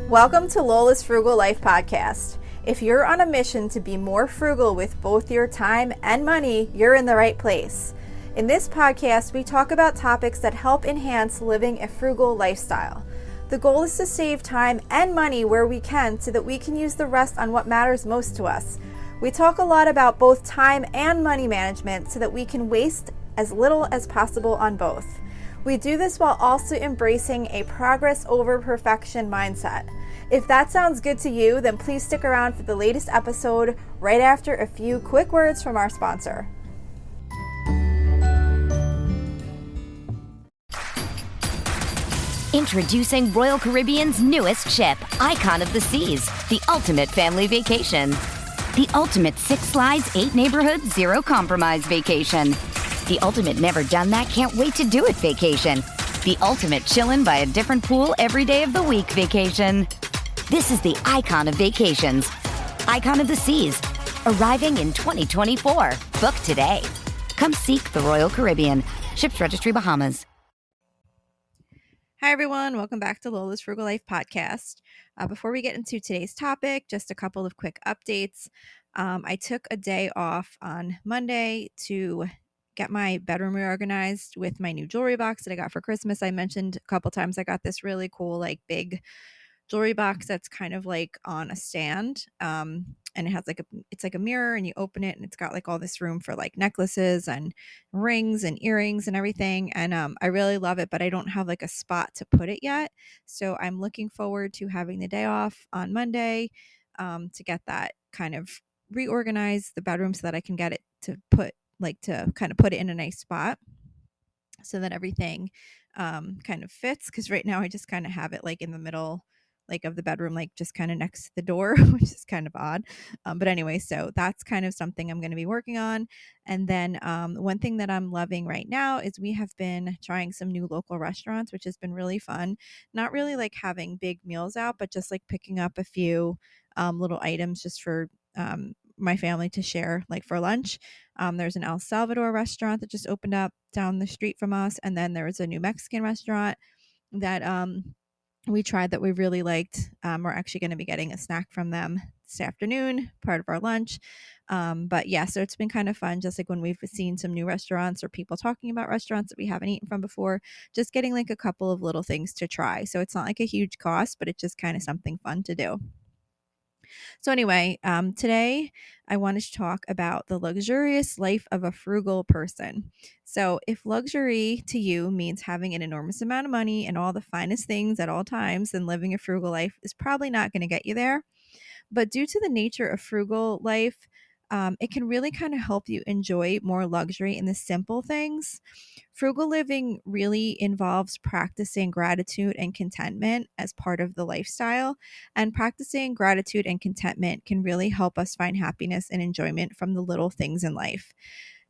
Welcome to Lola's Frugal Life Podcast. If you're on a mission to be more frugal with both your time and money, you're in the right place. In this podcast, we talk about topics that help enhance living a frugal lifestyle. The goal is to save time and money where we can so that we can use the rest on what matters most to us. We talk a lot about both time and money management so that we can waste as little as possible on both. We do this while also embracing a progress over perfection mindset. If that sounds good to you, then please stick around for the latest episode right after a few quick words from our sponsor. Introducing Royal Caribbean's newest ship, Icon of the Seas, the ultimate family vacation. The ultimate 6 slides, 8 neighborhoods, 0 compromise vacation. The ultimate never done that, can't wait to do it vacation. The ultimate chillin' by a different pool every day of the week vacation. This is the Icon of Vacations. Icon of the Seas, arriving in 2024. Book today. Come seek the Royal Caribbean. Ships Registry, Bahamas. Hi, everyone. Welcome back to Lola's Frugal Life Podcast. Before we get into today's topic, just a couple of quick updates. I took a day off on Monday to get my bedroom reorganized with my new jewelry box that I got for Christmas. I mentioned a couple times I got this really cool, big jewelry box that's kind of on a stand. And it has it's like a mirror, and you open it and it's got all this room for necklaces and rings and earrings and everything. And I really love it, but I don't have a spot to put it yet. So I'm looking forward to having the day off on Monday to get that kind of reorganize the bedroom so that I can get it to put to kind of put it in a nice spot so that everything kind of fits. Because right now I just kind of have it in the middle of the bedroom, just kind of next to the door, which is kind of odd. But anyway, so that's kind of something I'm going to be working on. And then one thing that I'm loving right now is we have been trying some new local restaurants, which has been really fun. Not really having big meals out, but just picking up a few little items just for my family to share for lunch. There's an El Salvador restaurant that just opened up down the street from us. And then there's a new Mexican restaurant that we tried that we really liked. We're actually going to be getting a snack from them this afternoon, part of our lunch. But yeah, so it's been kind of fun, just when we've seen some new restaurants or people talking about restaurants that we haven't eaten from before, just getting a couple of little things to try. So it's not a huge cost, but it's just kind of something fun to do. So anyway, today I wanted to talk about the luxurious life of a frugal person. So if luxury to you means having an enormous amount of money and all the finest things at all times, then living a frugal life is probably not going to get you there. But due to the nature of frugal life, it can really kind of help you enjoy more luxury in the simple things. Frugal living really involves practicing gratitude and contentment as part of the lifestyle. And practicing gratitude and contentment can really help us find happiness and enjoyment from the little things in life.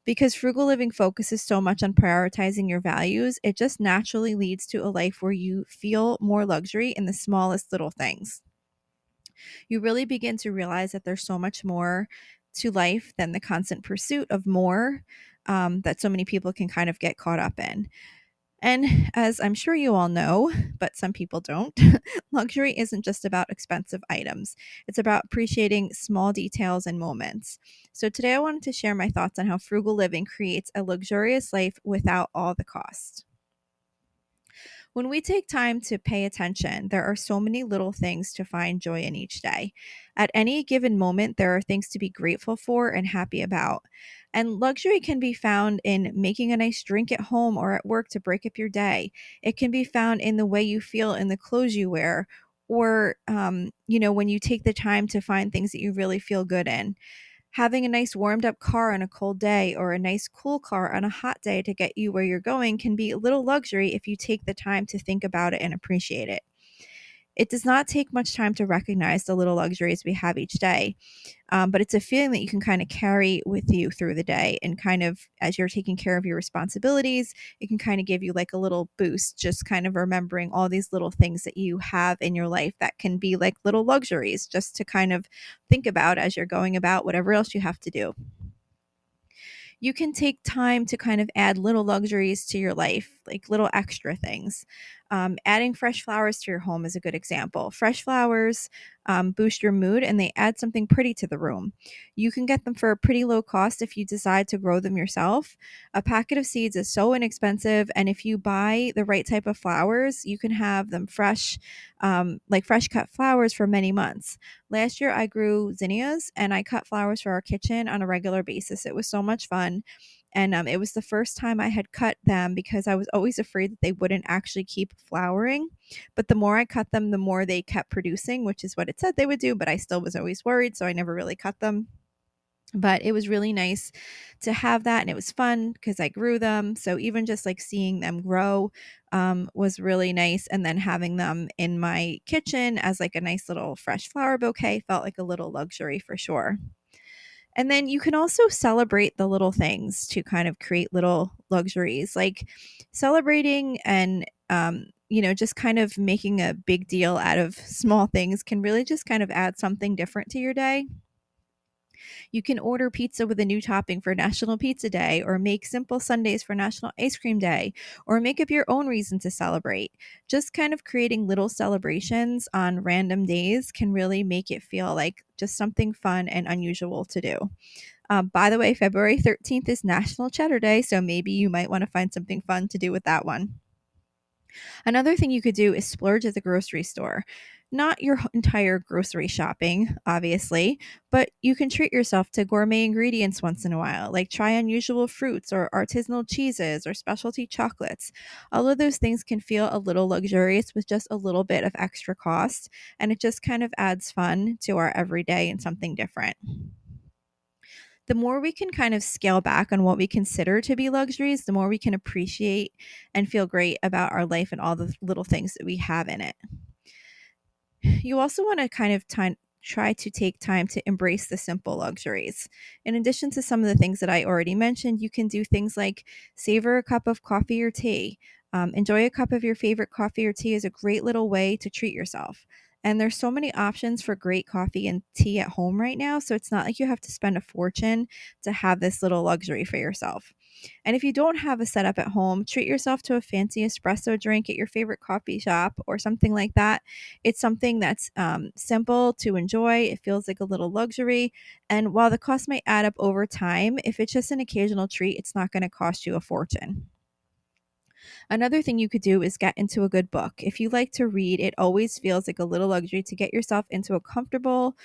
Because frugal living focuses so much on prioritizing your values, it just naturally leads to a life where you feel more luxury in the smallest little things. You really begin to realize that there's so much more to life than the constant pursuit of more that so many people can kind of get caught up in. And as I'm sure you all know, but some people don't, luxury isn't just about expensive items. It's about appreciating small details and moments. So today I wanted to share my thoughts on how frugal living creates a luxurious life without all the cost. When we take time to pay attention, there are so many little things to find joy in each day. At any given moment, there are things to be grateful for and happy about. And luxury can be found in making a nice drink at home or at work to break up your day. It can be found in the way you feel in the clothes you wear, or, when you take the time to find things that you really feel good in. Having a nice warmed up car on a cold day or a nice cool car on a hot day to get you where you're going can be a little luxury if you take the time to think about it and appreciate it. It does not take much time to recognize the little luxuries we have each day, but it's a feeling that you can kind of carry with you through the day, and kind of as you're taking care of your responsibilities, it can kind of give you a little boost, just kind of remembering all these little things that you have in your life that can be little luxuries just to kind of think about as you're going about whatever else you have to do. You can take time to kind of add little luxuries to your life, like little extra things. Adding fresh flowers to your home is a good example. Fresh flowers boost your mood and they add something pretty to the room. You can get them for a pretty low cost if you decide to grow them yourself. A packet of seeds is so inexpensive, and if you buy the right type of flowers, you can have them fresh, like fresh cut flowers for many months. Last year, I grew zinnias and I cut flowers for our kitchen on a regular basis. It was so much fun. And it was the first time I had cut them because I was always afraid that they wouldn't actually keep flowering. But the more I cut them, the more they kept producing, which is what it said they would do. But I still was always worried, so I never really cut them. But it was really nice to have that, and it was fun because I grew them. So even just like seeing them grow was really nice. And then having them in my kitchen as like a nice little fresh flower bouquet felt like a little luxury for sure. And then you can also celebrate the little things to kind of create little luxuries, like celebrating and, just kind of making a big deal out of small things can really just kind of add something different to your day. You can order pizza with a new topping for National Pizza Day, or make simple sundaes for National Ice Cream Day, or make up your own reason to celebrate. Just kind of creating little celebrations on random days can really make it feel like just something fun and unusual to do. By the way, February 13th is National Cheddar Day, so maybe you might want to find something fun to do with that one. Another thing you could do is splurge at the grocery store. Not your entire grocery shopping, obviously, but you can treat yourself to gourmet ingredients once in a while, like try unusual fruits or artisanal cheeses or specialty chocolates. All of those things can feel a little luxurious with just a little bit of extra cost, and it just kind of adds fun to our everyday and something different. The more we can kind of scale back on what we consider to be luxuries, the more we can appreciate and feel great about our life and all the little things that we have in it. You also want to kind of try to take time to embrace the simple luxuries. In addition to some of the things that I already mentioned, you can do things like savor a cup of coffee or tea. Enjoy a cup of your favorite coffee or tea is a great little way to treat yourself. And there's so many options for great coffee and tea at home right now. So it's not like you have to spend a fortune to have this little luxury for yourself. And if you don't have a setup at home, treat yourself to a fancy espresso drink at your favorite coffee shop or something like that. It's something that's simple to enjoy. It feels like a little luxury. And while the cost might add up over time, if it's just an occasional treat, it's not going to cost you a fortune. Another thing you could do is get into a good book. If you like to read, it always feels like a little luxury to get yourself into a comfortable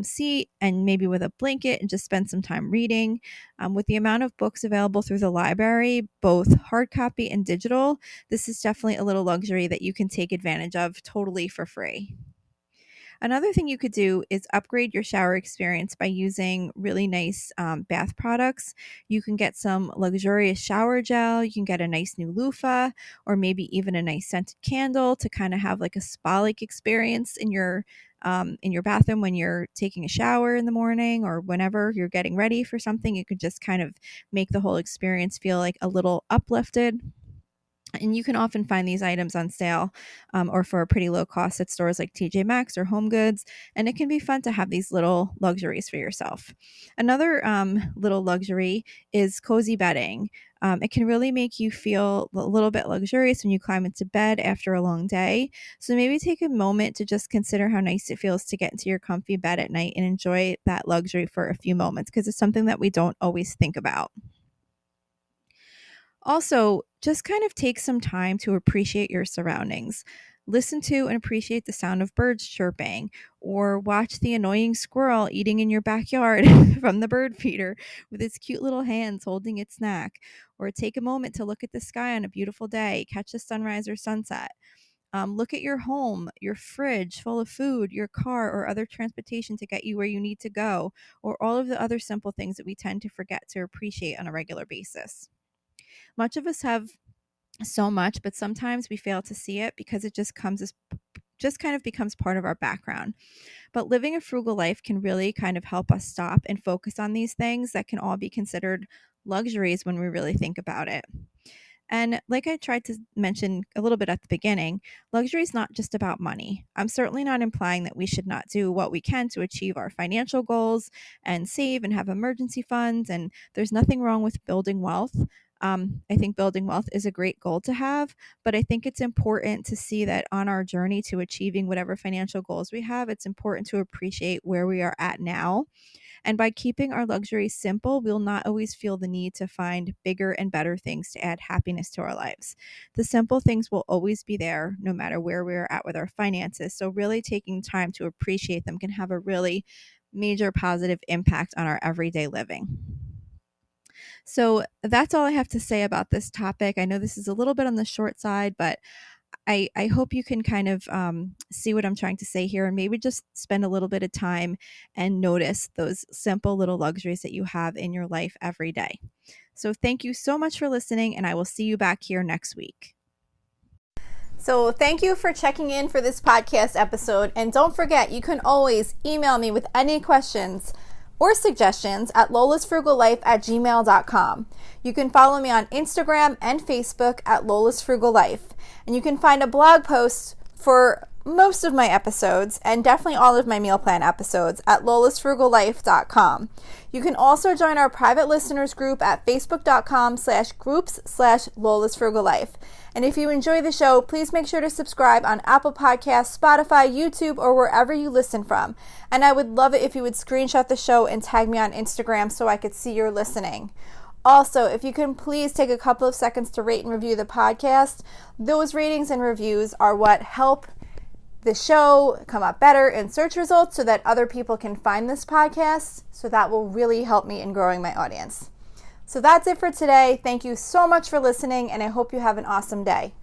seat and maybe with a blanket and just spend some time reading. With the amount of books available through the library, both hard copy and digital, this is definitely a little luxury that you can take advantage of totally for free. Another thing you could do is upgrade your shower experience by using really nice bath products. You can get some luxurious shower gel, you can get a nice new loofah, or maybe even a nice scented candle to kind of have like a spa-like experience in your bathroom when you're taking a shower in the morning or whenever you're getting ready for something. You could just kind of make the whole experience feel like a little uplifted. And you can often find these items on sale or for a pretty low cost at stores like TJ Maxx or Home Goods. And it can be fun to have these little luxuries for yourself. Another little luxury is cozy bedding. It can really make you feel a little bit luxurious when you climb into bed after a long day. So maybe take a moment to just consider how nice it feels to get into your comfy bed at night and enjoy that luxury for a few moments, because it's something that we don't always think about. Also, just kind of take some time to appreciate your surroundings. Listen to and appreciate the sound of birds chirping, or watch the annoying squirrel eating in your backyard from the bird feeder with its cute little hands holding its snack, or take a moment to look at the sky on a beautiful day, catch a sunrise or sunset. Look at your home, your fridge full of food, your car or other transportation to get you where you need to go, or all of the other simple things that we tend to forget to appreciate on a regular basis. Much of us have so much, but sometimes we fail to see it because it just kind of becomes part of our background. But living a frugal life can really kind of help us stop and focus on these things that can all be considered luxuries when we really think about it. And like I tried to mention a little bit at the beginning, luxury is not just about money. I'm certainly not implying that we should not do what we can to achieve our financial goals and save and have emergency funds. And there's nothing wrong with building wealth. I think building wealth is a great goal to have, but I think it's important to see that on our journey to achieving whatever financial goals we have, it's important to appreciate where we are at now. And by keeping our luxuries simple, we'll not always feel the need to find bigger and better things to add happiness to our lives. The simple things will always be there no matter where we're at with our finances. So, really taking time to appreciate them can have a really major positive impact on our everyday living. So, that's all I have to say about this topic. I know this is a little bit on the short side, but I hope you can kind of see what I'm trying to say here and maybe just spend a little bit of time and notice those simple little luxuries that you have in your life every day. So thank you so much for listening, and I will see you back here next week. So thank you for checking in for this podcast episode. And don't forget, you can always email me with any questions or suggestions at lolasfrugallife@gmail.com. You can follow me on Instagram and Facebook at Lola's Frugal Life. And you can find a blog post for most of my episodes and definitely all of my meal plan episodes at lolasfrugallife.com. You can also join our private listeners group at facebook.com/groups/lolasfrugallife. And if you enjoy the show, please make sure to subscribe on Apple Podcasts, Spotify, YouTube, or wherever you listen from. And I would love it if you would screenshot the show and tag me on Instagram so I could see you're listening. Also, if you can please take a couple of seconds to rate and review the podcast. Those ratings and reviews are what help the show come up better in search results so that other people can find this podcast. So that will really help me in growing my audience. So that's it for today. Thank you so much for listening, and I hope you have an awesome day.